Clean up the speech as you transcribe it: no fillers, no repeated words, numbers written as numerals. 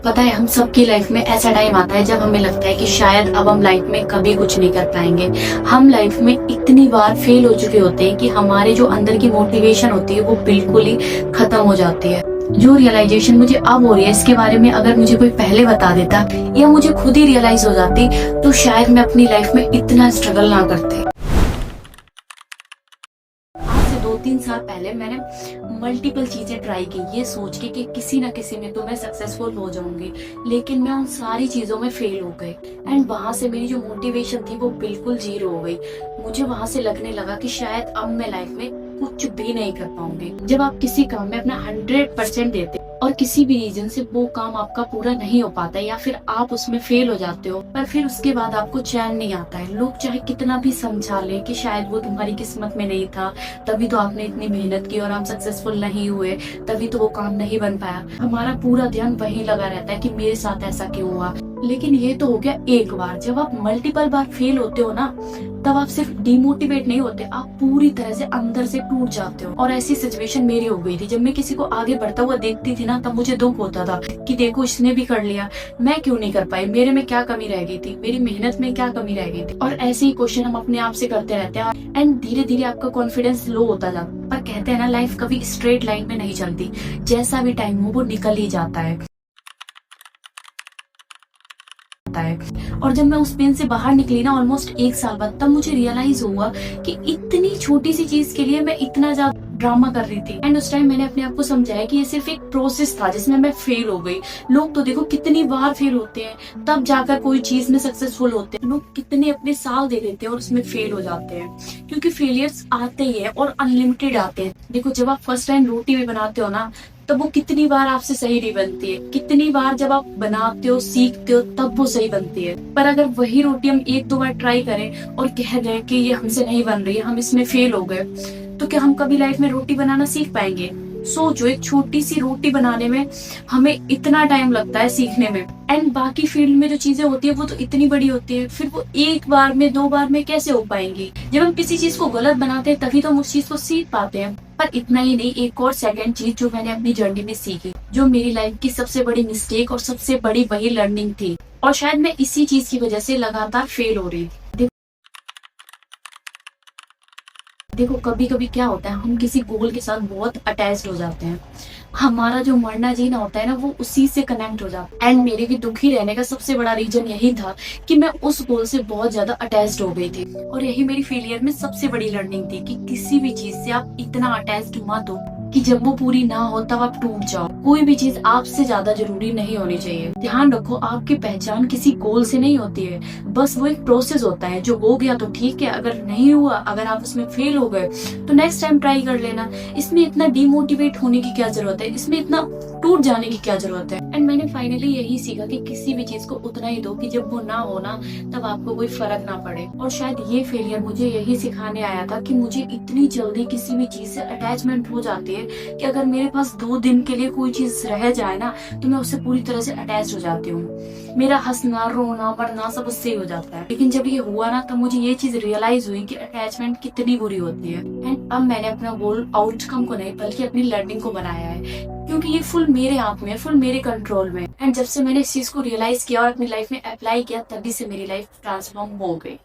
पता है, हम सबकी लाइफ में ऐसा टाइम आता है जब हमें लगता है कि शायद अब हम लाइफ में कभी कुछ नहीं कर पाएंगे। हम लाइफ में इतनी बार फेल हो चुके होते हैं कि हमारे जो अंदर की मोटिवेशन होती है वो बिल्कुल ही खत्म हो जाती है। जो रियलाइजेशन मुझे अब हो रही है, इसके बारे में अगर मुझे कोई पहले बता देता या मुझे खुद ही रियलाइज हो जाती तो शायद मैं अपनी लाइफ में इतना स्ट्रगल ना करती। आज से 2-3 साल पहले मैंने मल्टीपल चीजें ट्राई की, ये सोच के कि किसी ना किसी में तो मैं सक्सेसफुल हो जाऊंगी, लेकिन मैं उन सारी चीजों में फेल हो गई। एंड वहां से मेरी जो मोटिवेशन थी वो बिल्कुल जीरो हो गई। मुझे वहां से लगने लगा कि शायद अब मैं लाइफ में कुछ भी नहीं कर पाऊंगी। जब आप किसी काम में अपना 100% देते और किसी भी रीजन से वो काम आपका पूरा नहीं हो पाता या फिर आप उसमें फेल हो जाते हो, पर फिर उसके बाद आपको चैन नहीं आता है। लोग चाहे कितना भी समझा ले कि शायद वो तुम्हारी किस्मत में नहीं था, तभी तो आपने इतनी मेहनत की और आप सक्सेसफुल नहीं हुए, तभी तो वो काम नहीं बन पाया। हमारा पूरा ध्यान वही लगा रहता है कि मेरे साथ ऐसा क्यों हुआ। लेकिन ये तो हो गया एक बार। जब आप मल्टीपल बार फेल होते हो ना, तब आप सिर्फ डिमोटिवेट नहीं होते, आप पूरी तरह से अंदर से टूट जाते हो। और ऐसी सिचुएशन मेरी हो गई थी। जब मैं किसी को आगे बढ़ता हुआ देखती थी ना, तब मुझे दुख होता था कि देखो इसने भी कर लिया, मैं क्यों नहीं कर पाई, मेरे में क्या कमी रह गई थी, मेरी मेहनत में क्या कमी रह गई थी। और ऐसे ही क्वेश्चन हम अपने आप से करते रहते हैं एंड धीरे धीरे आपका कॉन्फिडेंस लो होता जाता। पर कहते हैं ना, लाइफ कभी स्ट्रेट लाइन में नहीं चलती, जैसा भी टाइम हो वो निकल ही जाता है। और जब मैं उस पेन से बाहर निकली ना, ऑलमोस्ट 1 साल बाद, तब मुझे रियलाइज हुआ कि इतनी छोटी सी चीज के लिए मैं इतना ज्यादा ड्रामा कर रही थी। एंड उस टाइम मैंने अपने आप को समझाया कि ये सिर्फ एक प्रोसेस था जिसमें मैं फेल हो गई। लोग तो देखो कितनी बार फेल होते हैं, तब जाकर कोई चीज में सक्सेसफुल होते हैं। लोग कितने अपने साल दे देते हैं और उसमें फेल हो जाते हैं, क्योंकि फेलियर्स आते ही है और अनलिमिटेड आते हैं। देखो, जब आप फर्स्ट टाइम रोटी भी बनाते हो ना, तब वो कितनी बार आपसे सही नहीं बनती है। कितनी बार जब आप बनाते हो, सीखते हो, तब वो सही बनती है। पर अगर वही रोटी हम 1-2 बार ट्राई करें और कह दें कि ये हमसे नहीं बन रही है, हम इसमें फेल हो गए, तो क्या हम कभी लाइफ में रोटी बनाना सीख पाएंगे? सोचो, एक छोटी सी रोटी बनाने में हमें इतना टाइम लगता है सीखने में, एंड बाकी फील्ड में जो चीजें होती है वो तो इतनी बड़ी होती है, फिर वो 1 बार में 2 बार में कैसे हो पाएंगी? जब हम किसी चीज को गलत बनाते हैं तभी तो हम उस चीज को सीख पाते हैं। पर इतना ही नहीं, एक और सेकंड चीज जो मैंने अपनी जर्नी में सीखी, जो मेरी लाइफ की सबसे बड़ी मिस्टेक और सबसे बड़ी वही लर्निंग थी, और शायद मैं इसी चीज की वजह से लगातार फेल हो रही थी। देखो, कभी कभी क्या होता है, हम किसी गोल के साथ बहुत अटैच्ड हो जाते हैं। हमारा जो मरना जीना होता है ना, वो उसी से कनेक्ट हो जाता है। एंड मेरे भी दुखी रहने का सबसे बड़ा रीजन यही था कि मैं उस गोल से बहुत ज्यादा अटैच्ड हो गई थी। और यही मेरी फेलियर में सबसे बड़ी लर्निंग थी कि किसी भी चीज से आप इतना अटैच्ड मत हो कि जब वो पूरी ना हो तब आप टूट जाओ। कोई भी चीज आपसे ज्यादा जरूरी नहीं होनी चाहिए। ध्यान रखो, आपकी पहचान किसी गोल से नहीं होती है, बस वो एक प्रोसेस होता है। जो हो गया तो ठीक है, अगर नहीं हुआ, अगर आप उसमें फेल हो गए, तो नेक्स्ट टाइम ट्राई कर लेना। इसमें इतना डिमोटिवेट होने की क्या जरूरत है, इसमें इतना टूट जाने की क्या जरूरत है। एंड मैंने फाइनली यही सीखा कि किसी भी चीज को उतना ही दो कि जब वो ना हो ना, तब आपको कोई फर्क ना पड़े। और शायद ये फेलियर मुझे यही सिखाने आया था कि मुझे इतनी जल्दी किसी भी चीज से अटैचमेंट हो जाती है कि अगर मेरे पास 2 दिन के लिए कोई चीज रह जाए ना, तो मैं उससे पूरी तरह से अटैच हो जाती हूँ। मेरा हंसना, रोना, मरना सब उससे ही हो जाता है। लेकिन जब ये हुआ ना, तब मुझे ये चीज रियलाइज हुई कि अटैचमेंट कितनी बुरी होती है। एंड अब मैंने अपना गोल आउटकम को नहीं बल्कि अपनी लर्निंग को बनाया है, क्योंकि ये फुल मेरे हाथ में है, फुल मेरे कंट्रोल में। एंड जब से मैंने इस चीज को रियलाइज किया और अपनी लाइफ में अप्लाई किया, तभी से मेरी लाइफ ट्रांसफॉर्म हो गई।